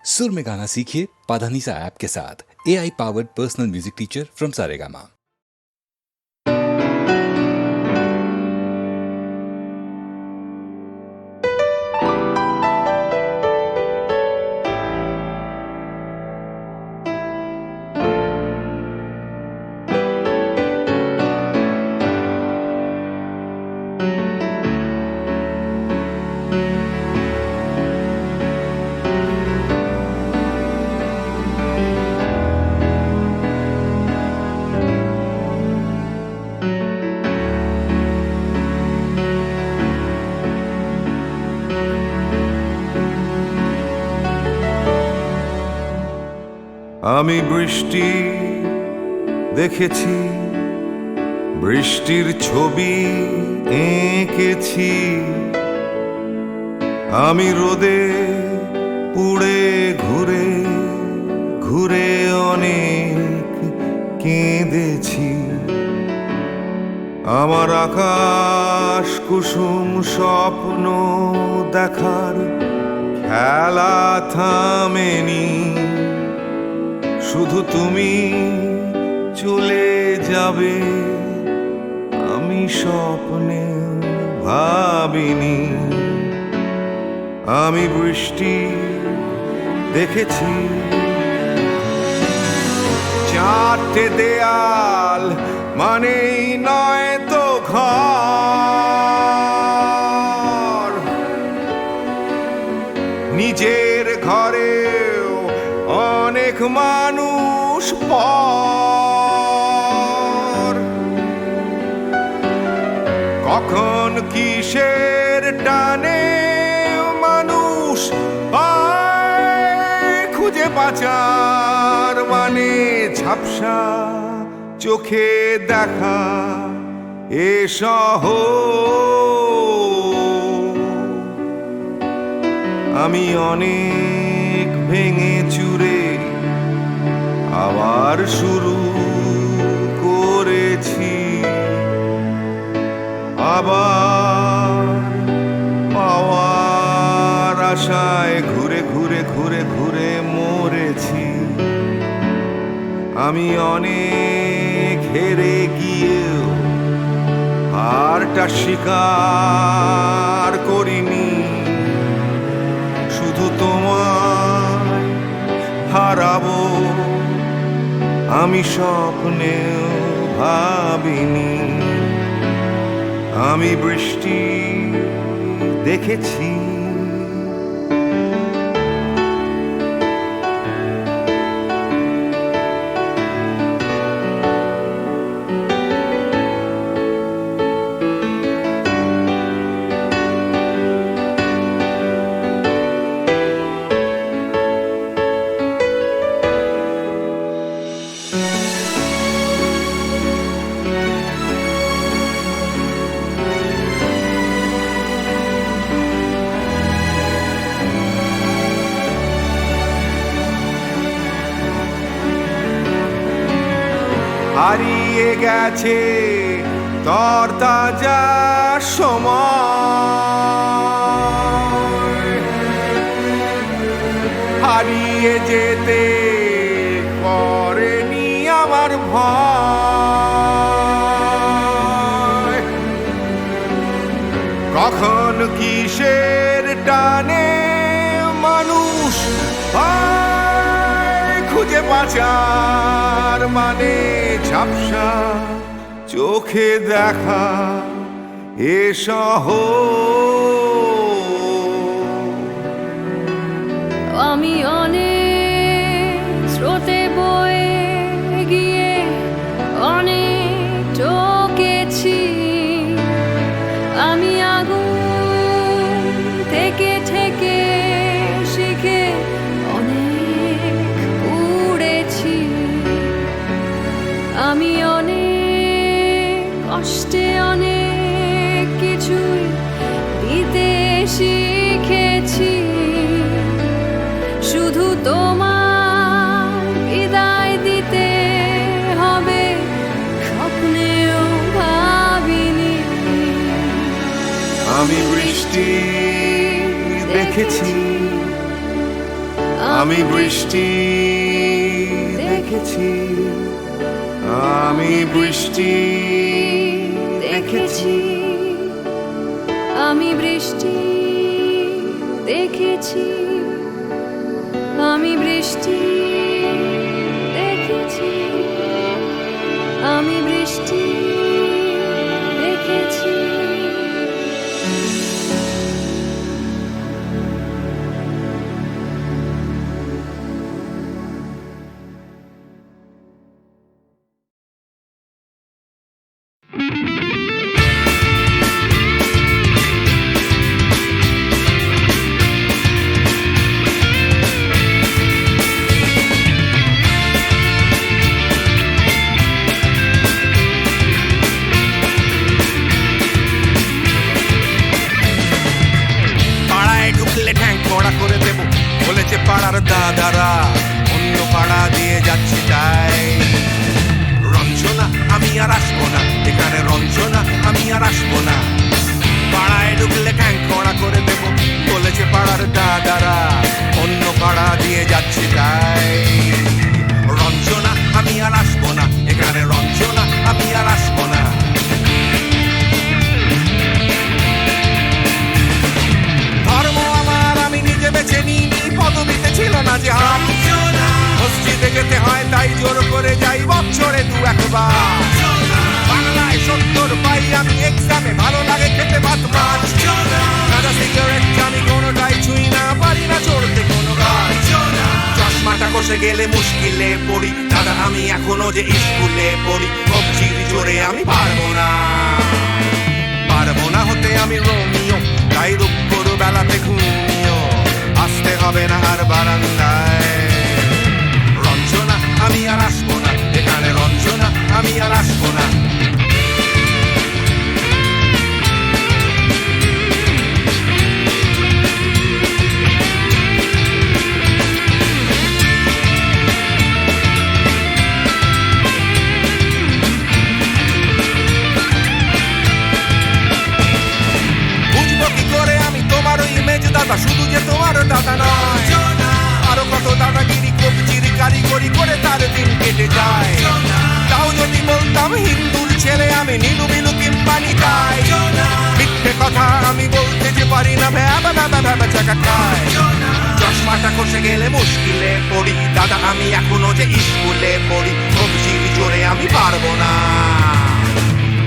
सुर में गाना सीखिए पाधानीसा ऐप के साथ। AI powered personal music teacher from Saregama. আমি বৃষ্টি দেখেছি, বৃষ্টির ছবি এঁকেছি। আমি রোদে পুড়ে ঘুরে ঘুরে অনেক কেঁদেছি। আমার আকাশ কুসুম স্বপ্ন দেখার খেলা থামেনি। শুধু তুমি চলে যাবে আমি স্বপ্নে ভাবিনি। আমি বৃষ্টি দেখেছি, চারটে দেয়াল মানেই নয় তো ঘর। নিজের ঘরেও অনেক মানুষ পর। কখন কিসের টানে মানুষ পায় খুঁজে বাঁচার মানে। ঝাপসা চোখে দেখা এ শহর। আমি অনেক ভেঙে চুরে আবার শুরু করেছি। আবার পাওয়ার আশায় ঘুরে ঘুরে ঘুরে ঘুরে মরেছি। আমি অনেক হেরে গিয়েও হারটা স্বীকার করিনি। শুধু তোমায় হারাবো আমি স্বপ্নেও ভাবিনি। আমি বৃষ্টি দেখেছি। হারিয়ে গেছে তরতাজা সময়। হারিয়ে যেতে করেনি আমার ভয়। কখন কিসের টানে মানুষ পায় খুঁজে বাঁচার মানে। ঝাপসা চোখে দেখা এ শহর। আমি অনেক স্রোতে বয়ে গিয়ে অনেক টকেছি। আমি আগুন থেকে থেকে শিখে অনেক উড়েছি। আমি অনেক কষ্টে অনেক কিছুই দিতে শিখেছি। শুধু তোমার বিদায় দিতে হবে স্বপ্নেও ভাবিনি। আমি বৃষ্টি দেখেছি, আমি বৃষ্টি দেখেছি, আমি বৃষ্টি দেখেছি, আমি বৃষ্টি দেখেছি, আমি বৃষ্টি দেখেছি, আমি বৃষ্টি দেখেছি। পাড়ায় ঢুকলে ঠ্যাং কড়া করে দেব বলেছে পাড়ার দাদারা, অন্য পাড়া দিয়ে যাচ্ছি তাই। রঞ্জনা আমি আর আসবো না, এখানে রঞ্জনা আমি আর আসবো না। পাড়ায় ঢুকলে ঠ্যাং কড়া করে দেব বলেছে পাড়ার দাদারা, অন্য পাড়া দিয়ে যাচ্ছি তাই। রঞ্জনা আমি আর আসবো না, এখানে রঞ্জনা আমি আর আসবো না। ধর্ম আমার আমি নিজে বেছে নিইনি, পদবিতে ছিল না যে হাত। মসজিদে যেতে হয় তাই জোর করে যাই বছরে দু একবার। বাংলায় 70 পাই আমি এক্সামে, ভালো লাগে খেতে ভাত মাছ। সাদা সিগারেট আমি কোনোটাই ছুঁই না, পারি না চড়তে কোনো গাছ। চশমাটা কষে গেলে মুশকিলে পড়ি, দাদা আমি এখনো যে স্কুলে পড়ি। কবজির জোরে আমি পারবো না, পারবো না হতে আমি রোমিও, তাই দুপুর বেলাতে ঘুমিও। আসতে হবে না আর বারান্দায়। রঞ্জনা আমি আর আসবো না, এখানে রঞ্জনা আমি আর আসবো না। বুঝবো কি করে আমি তোমার ইমেজ দাদা, শুধু যে তোমার দাদা নয়, আরো কত দাদাগিরি কবজির কারিগরি করে তার দিন কেটে যায়। তাও যদি বলতাম হিন্দুর ছেলে আমি, নীলু বিলু কিংবা নিতাই। মিথ্যে কথা আমি বলতে যে পারি না, ভ্যাবা ভ্যাবা ভ্যাবা চাকা খায়। চশমাটা কষে গেলে মুশকিলে পড়ি, দাদা আমি এখনো যে স্কুলে পড়ি। কবজির জোরে আমি পারবো না,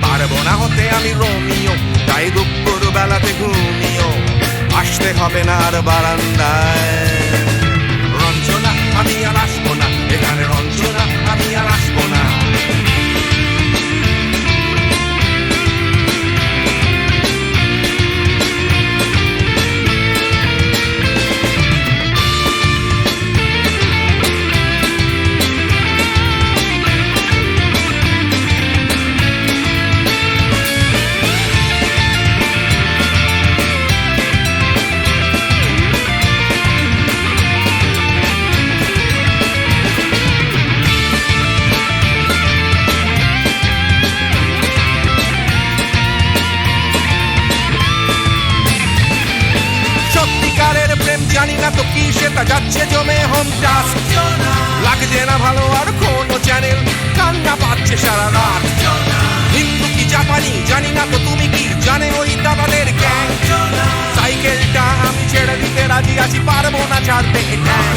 পারবো না হতে আমি রোমিও, তাই দুপুর বেলাতে ঘুমিও। আসতে হবে না আর বারান্দায়। রঞ্জনা আমি আর আসবো না, এখানে রঞ্জনা আমি আর আসবো না। জানি না তো কি সেটা যাচ্ছে জমে হোম টাস্ক। লাগছে না ভালো আর কোনো চ্যানেল, কান্না পাচ্ছে সারা রাত। হিন্দু কি জাপানি জানি না তো তুমি কি জানে ওই দাদাদের গ্যাং। সাইকেলটা আমি ছেড়ে দিতে রাজি আছি, পারবো না ছাড়তে গ্যাং।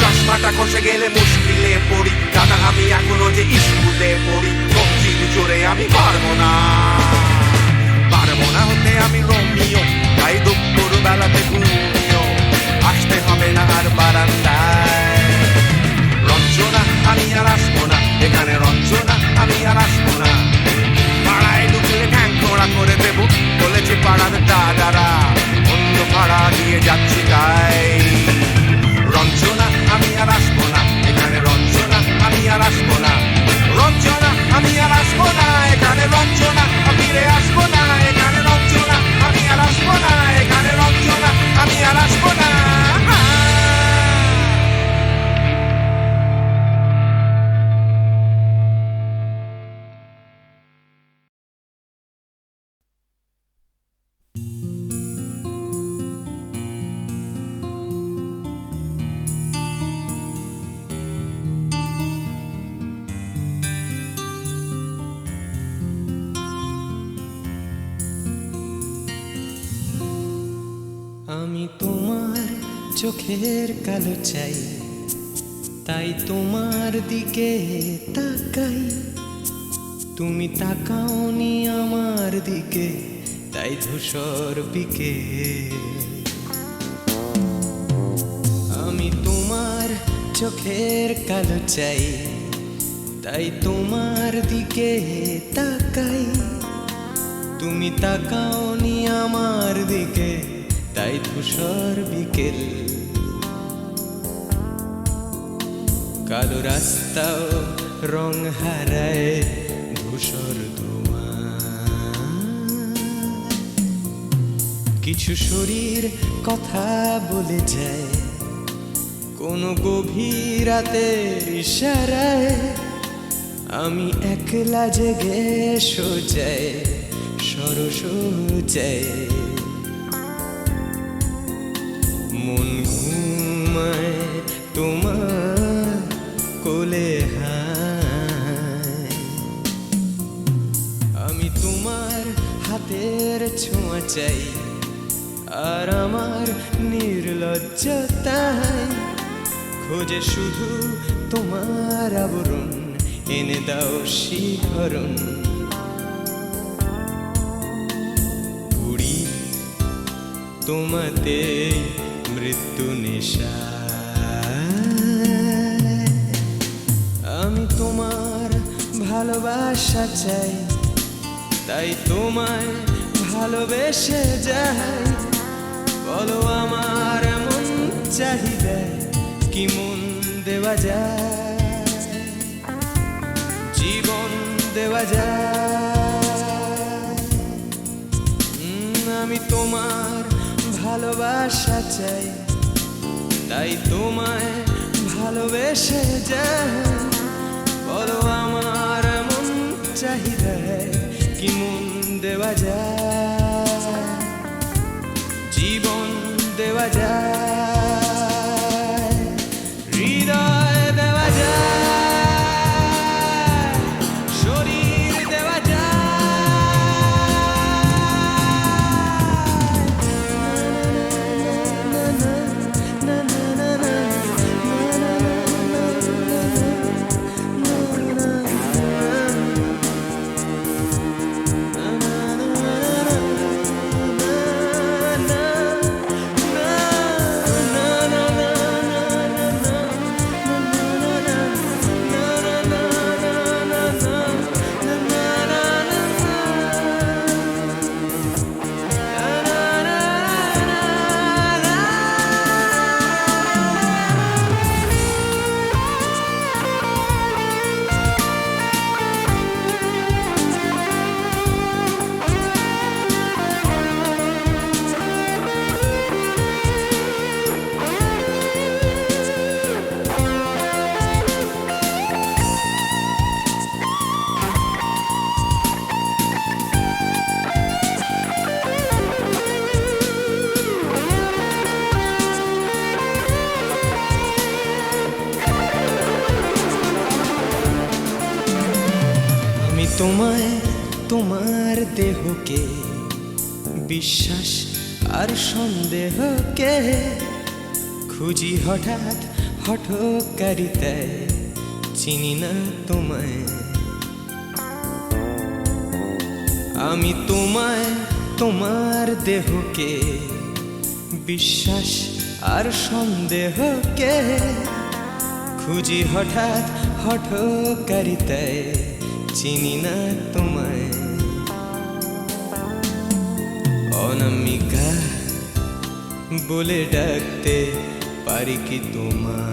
চশমাটা কষে গেলে মুশকিলে পড়ি, দাদা আমি এখনো যে স্কুলে পড়ি। কবজির জোরে আমি পারবো না, পারবো না হতে আমি রোমিও, তাই দুপুর বেলাতে ঘুমিও। আসতে হবে না আর বারান্দায়। রঞ্জনা আমি আর আসবো না, এখানে রঞ্জনা আমি আর আসবো না। পাড়ায় ঢুকলে ঠ্যাং কড়া করে দেব বলেছে পাড়ার দাদারা, অন্য পাড়া দিয়ে যাচ্ছি তাই। রঞ্জনা আমি আর আসবো না, এখানে রঞ্জনা আমি আর আসবো না। রঞ্জনা আমি আর আসবো না, এখানে রঞ্জনা ফিরে আসবো না, এখানে রঞ্জনা আমি চোখের কালো চাই, তাই তোমার দিকে তাকাই। তুমি তাকাওনি আমার দিকে, তাই ধূসর বিকেল। আমি তোমার চোখের কালো চাই, তাই তোমার দিকে তাকাই। তুমি তাকাওনি আমার দিকে, তাই ধূসর বিকেল। কালো রাস্তাও রং হারায় ধূসর ধোঁয়া। কিছু শরীর কথা বলে যায় কোনো গভীর রাতের ইশারায়। আমি একলা জেগে সোজায় সরসোজায়। মন ঘুমায় তোমার কোলে হায়। আমি তোমার হাতের ছোঁয়া চাই, আর আমার নির্লজ্জতায় খোঁজে শুধু তোমার আবরণ। এনে দাও শিহরণ। উড়ি তোমাতে মৃত্যু নেশা। আমি তোমার ভালোবাসা চাই, তাই তোমায় ভালোবেসে যাই। বলো আমার মন চাহিদা কি মন দেওয়া যায়, জীবন দেওয়া যায়। আমি তোমার ভালোবাসা চাই, তাই তোমায় ভালোবেসে যাই। বলো আমার মন চাহিদা কি মন দেওয়া যায়, জীবন দেওয়া যায়, হৃদয় দেওয়া যায়, শরীর দেওয়া তোমায় তোমার দেহকে বিশ্বাস আর সন্দেহকে খুঁজি হঠাৎ হঠকারিতায় চিনি না তোমায়। আমি তোমায় তোমার দেহকে বিশ্বাস আর সন্দেহকে খুঁজি হঠাৎ হঠকারিতায় চিনি না তোমায়। অনামিকা বলে ডাকতে পারি কি তোমায়?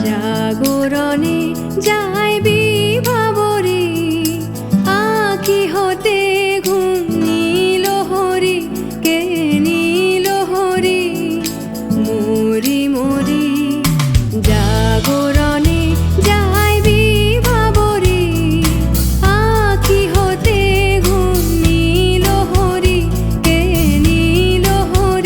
জাগরণে যায় বিভাবরে, আঁখি হতে ঘুম নীল হরি, কে নীল হরি মরি মরি। জাগরণে যায় বিভাবরে, আঁখি হতে ঘুম নীল হরি, কে নীল হরি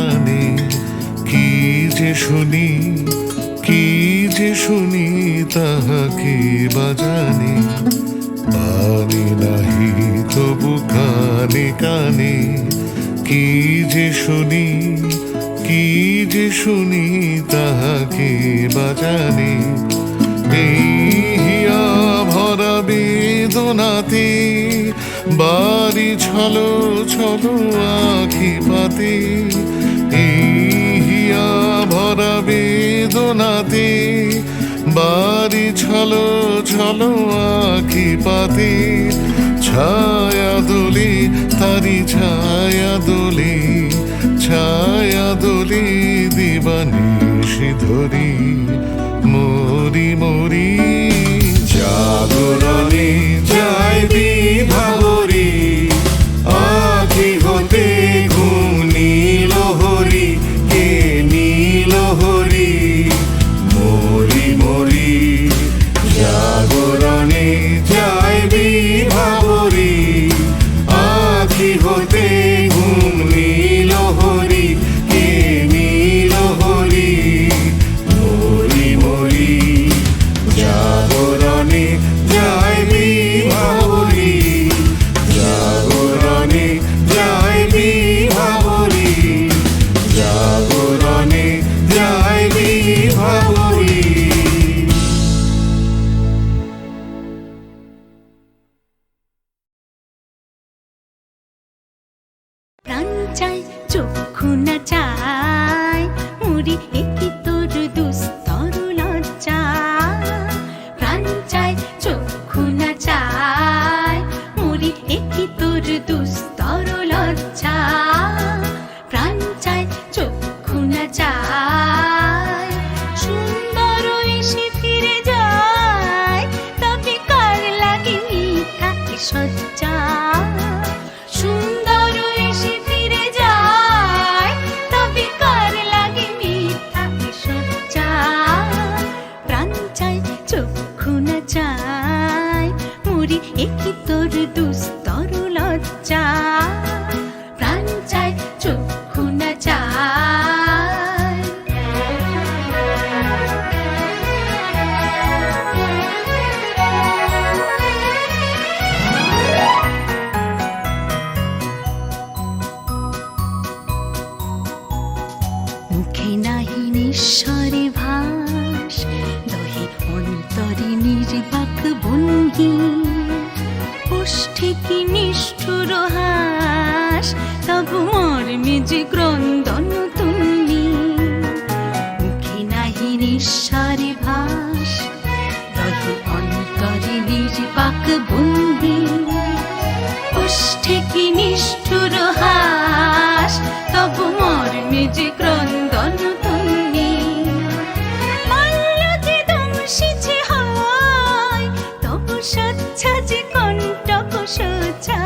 কানে কি যে শুনি, কি যে শুনি তাহাকে বাজানে। বাণী নাহি তবু কানে কানে কি যে শুনি, কি যে শুনি তাহাকে বাজানে। এই হিয়া ভরা বেদনাতে বাড়ি ছলো ছলো আখি পাতে। এই হিয়া ভরা বেদনাতে বাড়ি ছলো ছলো আখি পাতে। ছায়া দোলে তারি ছায়া দোলে, ছায়া দোলে দিবানিশি ধরি মরি মরি। জাগরণে যায় বিভাবরী, আখি হতে ঘুম নীল হরি, কে নীল হরি মরি মরি। জাগরণে যায় বিভাবরী, আখি হতে ঘুম নীল হরি, কে নীল হরি মরি মরি। জাগরণে যায় বিভাবরী, জাগরণে যায় বিভাবরী, জাগরণে যায় বিভাবরী। প্রাণ চায় চক্ষু না চায় মুড়ি একি তোর দুস্তর লজ্জা। প্রাণ চায় চক্ষু না চায় মুড়ি একি তোর দুস্তর লজ্জা। প্রাণ চায় চক্ষু না চায় সুন্দর এসে ফিরে যায়, তবে কার লাগে মিথ্যা সজ্জা। সুন্দর এসে ফিরে যায়, তবে কার লাগে মিথ্যা সজ্জা। প্রাণ চায় চক্ষু না চায় মুড়ি একি তোর দুস্তর লজ্জা। প্রাণ চায় চক্ষু না চায়। মুখে নাহি নিঃস্বরে ভাস, দহে অন্তরে নির্বাক বন্দি। ওষ্ঠে কি নিষ্ঠুর হাস, তবু মর্মে যে ক্রন্দন তুল্লি। মুখে নাহি নিঃস্বরে ভাস, দহে অন্তরে নির্বাক বন্দি। ওষ্ঠে কি নিষ্ঠুর হাস, তবু মর্মে যে ক্রন্দন তুল্লি। মাল্য যে দংশিছে হয়, তবু সচ্ছা যে কণ্টক সোজা।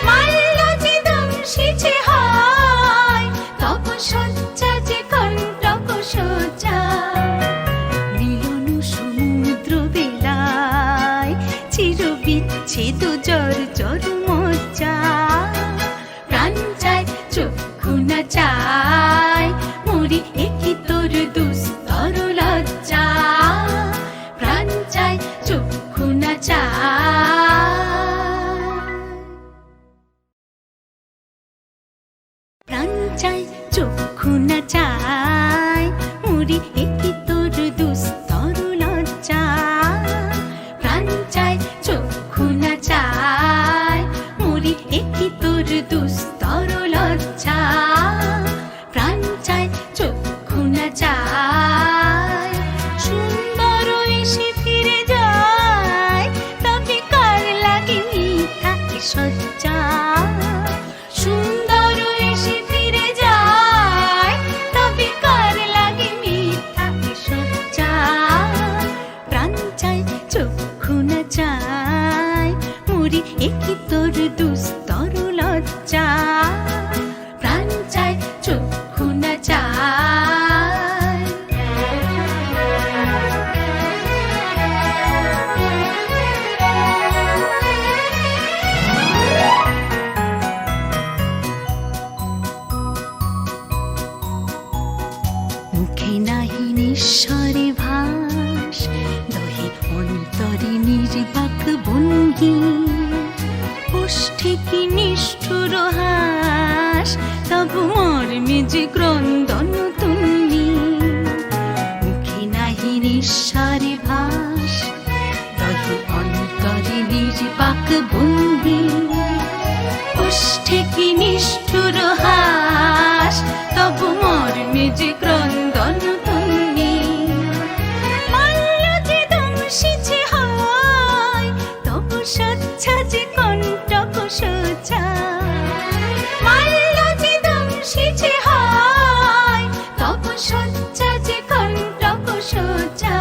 মাল্য যে দংশিছে হয়, তবু সচ্ছা যে কণ্টক সোজা। মিলন সমুদ্র বেলায় চির বিচ্ছেদ জর জর মজ্জা। প্রাণ চায় চক্ষু না চায় মুড়ি একি তোর দুস্তর লজ্জা। প্রাণ চায় চক্ষু না চায়। প্রাণ চায় চক্ষু না চায় মুড়ি একি তোর দুস্তর লজ্জা। প্রাণ চায় চক্ষু না চায় মুড়ি একি তোর দুস্তর লজ্জা। প্রাণ চায় চক্ষু না চায় সুন্দর এসে ফিরে যায়, তবে কার লাগে মিথ্যা সজ্জা। সুন্দর এসে ফিরে যায়, তবে নিঃস্বরে ভাস দহে অন্তরে নির্বাক ভঙ্গি ওষ্ঠে কি নিষ্ঠুর হাস তবু মর্মে যে ক্রন্দন তুমি মুখে নাহি নিঃস্বরে ভাস দহে অন্তরে নির্বাক ভঙ্গি ওষ্ঠে কি নিষ্ঠুর হাস তবু মর্মে যে ক্রন্দন তুমি মাল্য যে দংশিছে হয় তবু সচ্ছা যে কণ্টক সোজা মাল্য যে দংশিছে হয় তবু সচ্ছা যে কণ্টক সোজা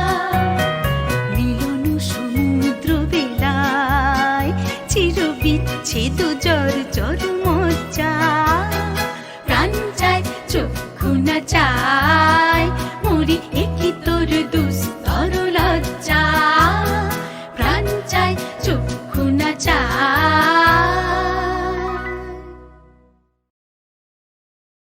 মিলন সমুদ্র বেলায় চির বিচ্ছেদ জর জর মজ্জা প্রাণ চায় চক্ষু না চায়